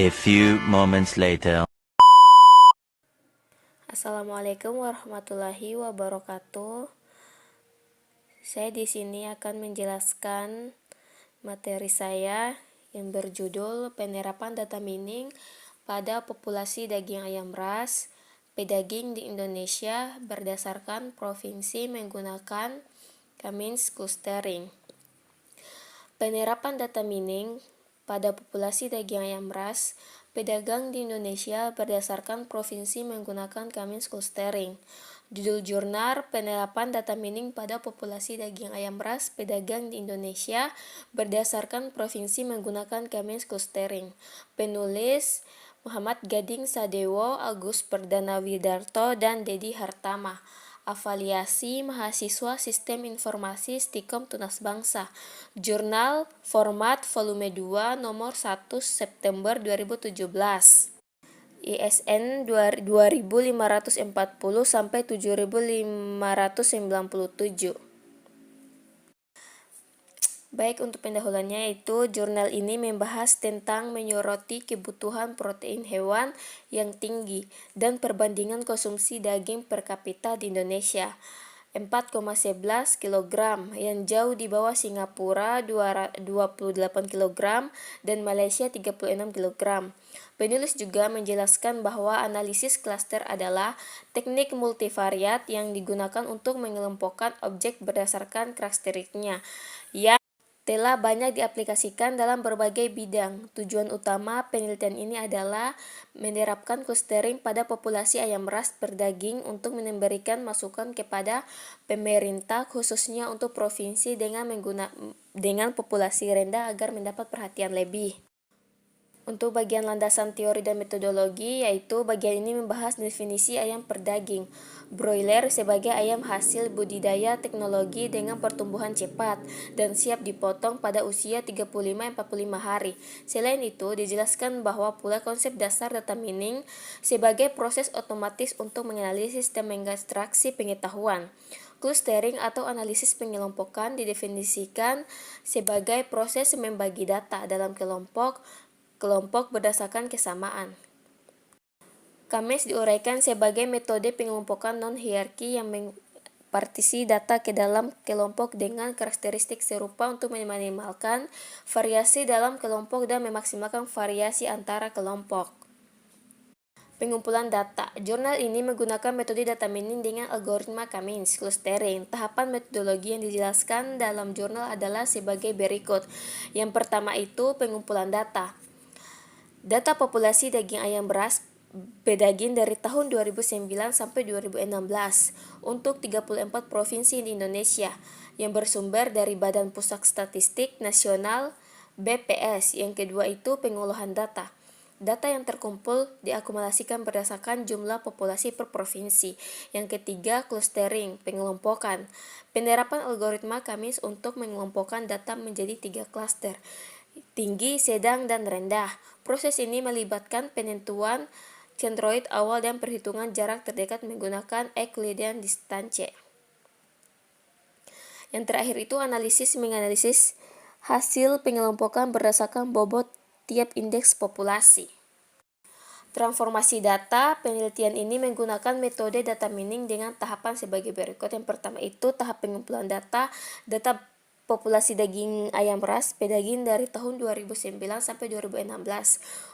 A few moments later. Assalamualaikum warahmatullahi wabarakatuh. Saya di sini akan menjelaskan materi saya yang berjudul Penerapan Data Mining pada Populasi Daging Ayam Ras Pedaging di Indonesia berdasarkan provinsi menggunakan Cummins Clustering. Penerapan data mining pada populasi daging ayam ras pedagang di Indonesia berdasarkan provinsi menggunakan Cummins Clustering. Judul jurnal penerapan data mining pada populasi daging ayam ras pedagang di Indonesia berdasarkan provinsi menggunakan Cummins Clustering. Penulis Muhammad Gading Sadewo, Agus Perdana Widarto, dan Dedi Hartama. Avaliasi Mahasiswa Sistem Informasi Stikom Tunas Bangsa. Jurnal Format Volume 2 Nomor 1 September 2017. ISN 2540 sampai 7597. Baik, untuk pendahuluannya yaitu jurnal ini membahas tentang menyoroti kebutuhan protein hewan yang tinggi dan perbandingan konsumsi daging per kapita di Indonesia. 4,11 kg yang jauh di bawah Singapura 28 kg dan Malaysia 36 kg. Penulis juga menjelaskan bahwa analisis klaster adalah teknik multivariat yang digunakan untuk mengelompokkan objek berdasarkan karakteristiknya yang telah banyak diaplikasikan dalam berbagai bidang. Tujuan utama penelitian ini adalah menerapkan clustering pada populasi ayam ras berdaging untuk memberikan masukan kepada pemerintah khususnya untuk provinsi dengan populasi rendah agar mendapat perhatian lebih. Untuk bagian landasan teori dan metodologi, yaitu bagian ini membahas definisi ayam perdaging. Broiler sebagai ayam hasil budidaya teknologi dengan pertumbuhan cepat dan siap dipotong pada usia 35-45 hari. Selain itu, dijelaskan bahwa pula konsep dasar data mining sebagai proses otomatis untuk menganalisis dan mengekstraksi pengetahuan. Clustering atau analisis pengelompokan didefinisikan sebagai proses membagi data dalam kelompok berdasarkan kesamaan. Cummins diuraikan sebagai metode pengelompokan non-hierarki yang mempartisi data ke dalam kelompok dengan karakteristik serupa untuk meminimalkan variasi dalam kelompok dan memaksimalkan variasi antara kelompok. Pengumpulan data. Jurnal ini menggunakan metode data mining dengan algoritma Cummins Clustering. Tahapan metodologi yang dijelaskan dalam jurnal adalah sebagai berikut. Yang pertama itu pengumpulan data. Data populasi daging ayam ras pedaging dari tahun 2009 sampai 2016 untuk 34 provinsi di Indonesia yang bersumber dari Badan Pusat Statistik Nasional BPS. Yang kedua itu pengolahan data. Data yang terkumpul diakumulasikan berdasarkan jumlah populasi per provinsi. Yang ketiga, clustering, pengelompokan. Penerapan algoritma Cummins untuk mengelompokkan data menjadi 3 klaster. Tinggi, sedang, dan rendah. Proses ini melibatkan penentuan centroid awal dan perhitungan jarak terdekat menggunakan Euclidean distance. Yang terakhir itu menganalisis hasil pengelompokan berdasarkan bobot tiap indeks populasi. Transformasi data. Penelitian ini menggunakan metode data mining dengan tahapan sebagai berikut. Yang pertama itu tahap pengumpulan data populasi daging ayam ras pedaging dari tahun 2009 sampai 2016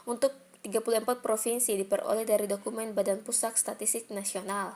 untuk 34 provinsi diperoleh dari dokumen Badan Pusat Statistik Nasional.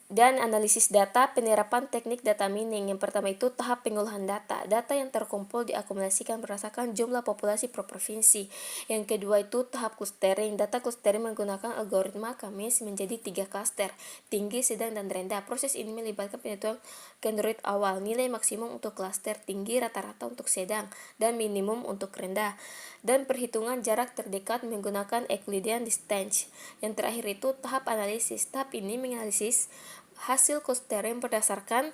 Dan analisis data, penerapan teknik data mining. Yang pertama itu tahap pengolahan data. Data yang terkumpul diakumulasikan berdasarkan jumlah populasi per provinsi. Yang kedua itu tahap clustering. Data clustering menggunakan algoritma Cummins menjadi 3 klaster, tinggi, sedang, dan rendah. Proses ini melibatkan penentuan centroid awal, nilai maksimum untuk klaster tinggi, rata-rata untuk sedang, dan minimum untuk rendah. Dan perhitungan jarak terdekat menggunakan Euclidean distance. Yang terakhir itu tahap analisis. Tahap ini menganalisis hasil clustering berdasarkan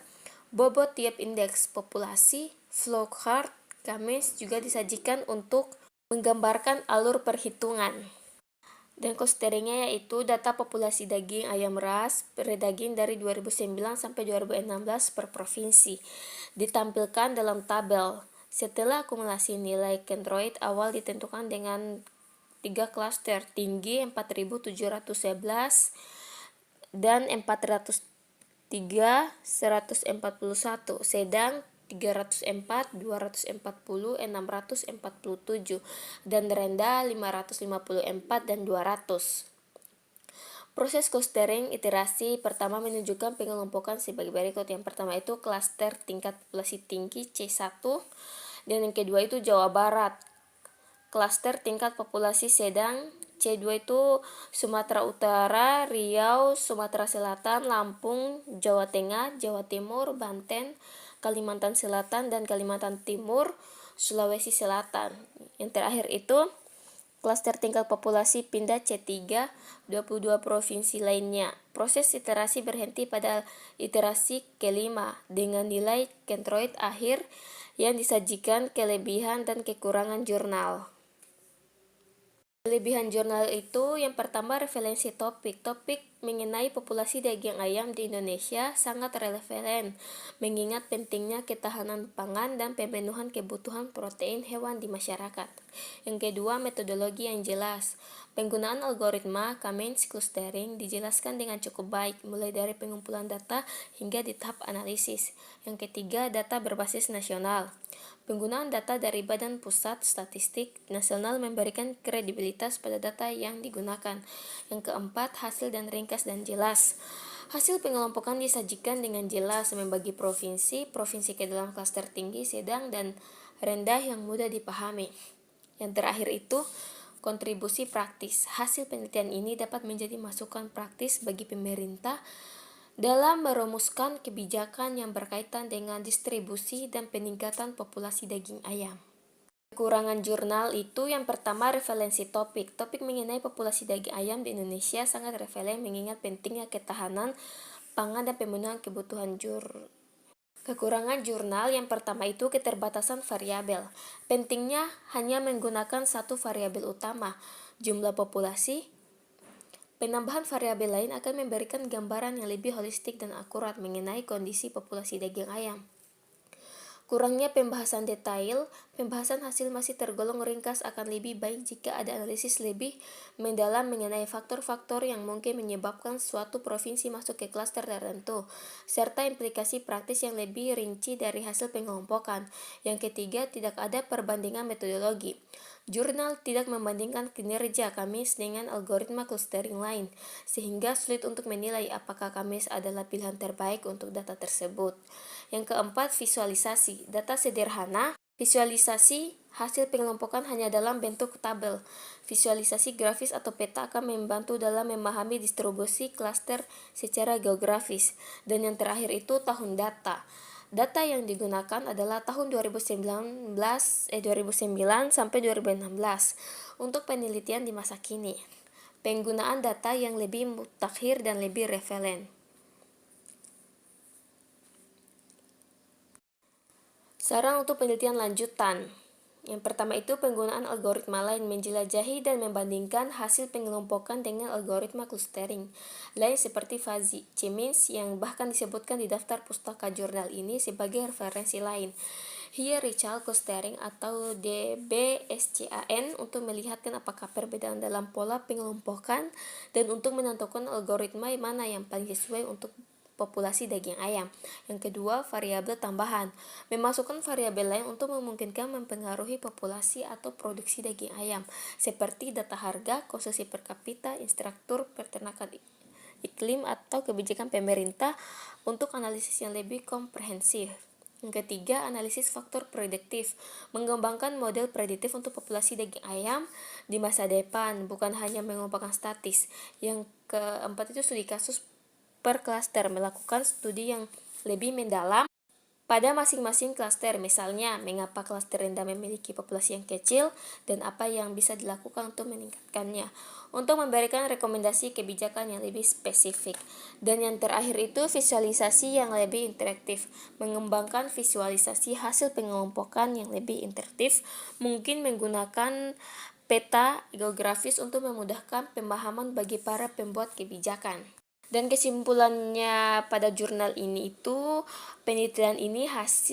bobot tiap indeks populasi. Flowchart Cummins juga disajikan untuk menggambarkan alur perhitungan. Dan clusteringnya yaitu data populasi daging ayam ras pedaging dari 2009 sampai 2016 per provinsi. Ditampilkan dalam tabel. Setelah akumulasi nilai Kentoroid awal ditentukan dengan 3 klaster, tinggi 4711 dan 403, 141, sedang 304, 240, 647, dan rendah 554 dan 200. Proses clustering iterasi pertama menunjukkan pengelompokan sebagai berikut. Yang pertama itu klaster tingkat populasi tinggi C1, dan yang kedua itu Jawa Barat. Klaster tingkat populasi sedang C2 itu Sumatera Utara, Riau, Sumatera Selatan, Lampung, Jawa Tengah, Jawa Timur, Banten, Kalimantan Selatan, dan Kalimantan Timur, Sulawesi Selatan. Yang terakhir itu klaster tingkat populasi pindah C3, 22 provinsi lainnya. Proses iterasi berhenti pada iterasi kelima dengan nilai Kentoroid akhir yang disajikan kelebihan dan kekurangan jurnal. Kelebihan jurnal itu yang pertama referensi topik. Topik mengenai populasi daging ayam di Indonesia sangat relevan, mengingat pentingnya ketahanan pangan dan pemenuhan kebutuhan protein hewan di masyarakat. Yang kedua, metodologi yang jelas. Penggunaan algoritma Cummins clustering dijelaskan dengan cukup baik, mulai dari pengumpulan data hingga di tahap analisis. Yang ketiga, data berbasis nasional. Penggunaan data dari Badan Pusat Statistik Nasional memberikan kredibilitas pada data yang digunakan. Yang keempat, hasil dan ringkas dan jelas. Hasil pengelompokan disajikan dengan jelas, membagi provinsi ke dalam klaster tinggi, sedang, dan rendah yang mudah dipahami. Yang terakhir itu, kontribusi praktis. Hasil penelitian ini dapat menjadi masukan praktis bagi pemerintah dalam merumuskan kebijakan yang berkaitan dengan distribusi dan peningkatan populasi daging ayam. Kekurangan jurnal itu yang pertama referensi topik. Topik mengenai populasi daging ayam di Indonesia sangat relevan mengingat pentingnya ketahanan pangan dan pemenuhan kebutuhan Kekurangan jurnal yang pertama itu keterbatasan variabel. Pentingnya hanya menggunakan satu variabel utama, jumlah populasi. Penambahan variabel lain akan memberikan gambaran yang lebih holistik dan akurat mengenai kondisi populasi daging ayam. Kurangnya pembahasan detail, pembahasan hasil masih tergolong ringkas akan lebih baik jika ada analisis lebih mendalam mengenai faktor-faktor yang mungkin menyebabkan suatu provinsi masuk ke klaster tertentu, serta implikasi praktis yang lebih rinci dari hasil pengelompokan. Yang ketiga, tidak ada perbandingan metodologi. Jurnal tidak membandingkan kinerja Cummins dengan algoritma clustering lain, sehingga sulit untuk menilai apakah Cummins adalah pilihan terbaik untuk data tersebut. Yang keempat, visualisasi. Data sederhana. Visualisasi hasil pengelompokan hanya dalam bentuk tabel. Visualisasi grafis atau peta akan membantu dalam memahami distribusi klaster secara geografis. Dan yang terakhir itu tahun data. Data yang digunakan adalah tahun 2009 sampai 2016 untuk penelitian di masa kini. Penggunaan data yang lebih mutakhir dan lebih relevan. Saran untuk penelitian lanjutan. Yang pertama itu penggunaan algoritma lain, menjelajahi dan membandingkan hasil pengelompokan dengan algoritma clustering lain seperti Fuzzy Cummins yang bahkan disebutkan di daftar pustaka jurnal ini sebagai referensi lain. Hierarchical clustering atau DBSCAN untuk melihatkan apakah perbedaan dalam pola pengelompokan dan untuk menentukan algoritma mana yang paling sesuai untuk populasi daging ayam. Yang kedua, variabel tambahan. Memasukkan variabel lain untuk memungkinkan mempengaruhi populasi atau produksi daging ayam, seperti data harga, konsumsi per kapita, instruktur peternakan iklim, atau kebijakan pemerintah untuk analisis yang lebih komprehensif. Yang ketiga, analisis faktor prediktif. Mengembangkan model prediktif untuk populasi daging ayam di masa depan, bukan hanya mengumpulkan statis. Yang keempat itu studi kasus per klaster, melakukan studi yang lebih mendalam pada masing-masing klaster, misalnya mengapa klaster rendah memiliki populasi yang kecil dan apa yang bisa dilakukan untuk meningkatkannya, untuk memberikan rekomendasi kebijakan yang lebih spesifik. Dan yang terakhir itu visualisasi yang lebih interaktif, mengembangkan visualisasi hasil pengelompokan yang lebih interaktif, mungkin menggunakan peta geografis untuk memudahkan pemahaman bagi para pembuat kebijakan. Dan kesimpulannya pada jurnal ini itu, penelitian ini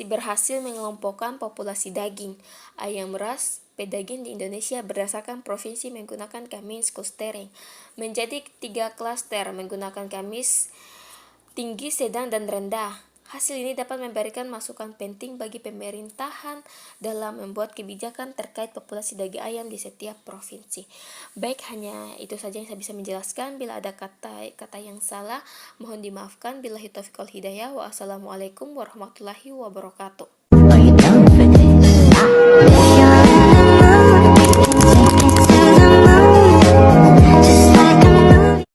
berhasil mengelompokkan populasi daging ayam ras pedaging di Indonesia berdasarkan provinsi menggunakan kamis clustering menjadi 3 klaster menggunakan kamis tinggi, sedang, dan rendah. Hasil ini dapat memberikan masukan penting bagi pemerintahan dalam membuat kebijakan terkait populasi daging ayam di setiap provinsi. Baik, hanya itu saja yang saya bisa menjelaskan. Bila ada kata yang salah, mohon dimaafkan. Billahi taufiq wal hidayah. Wassalamualaikum warahmatullahi wabarakatuh.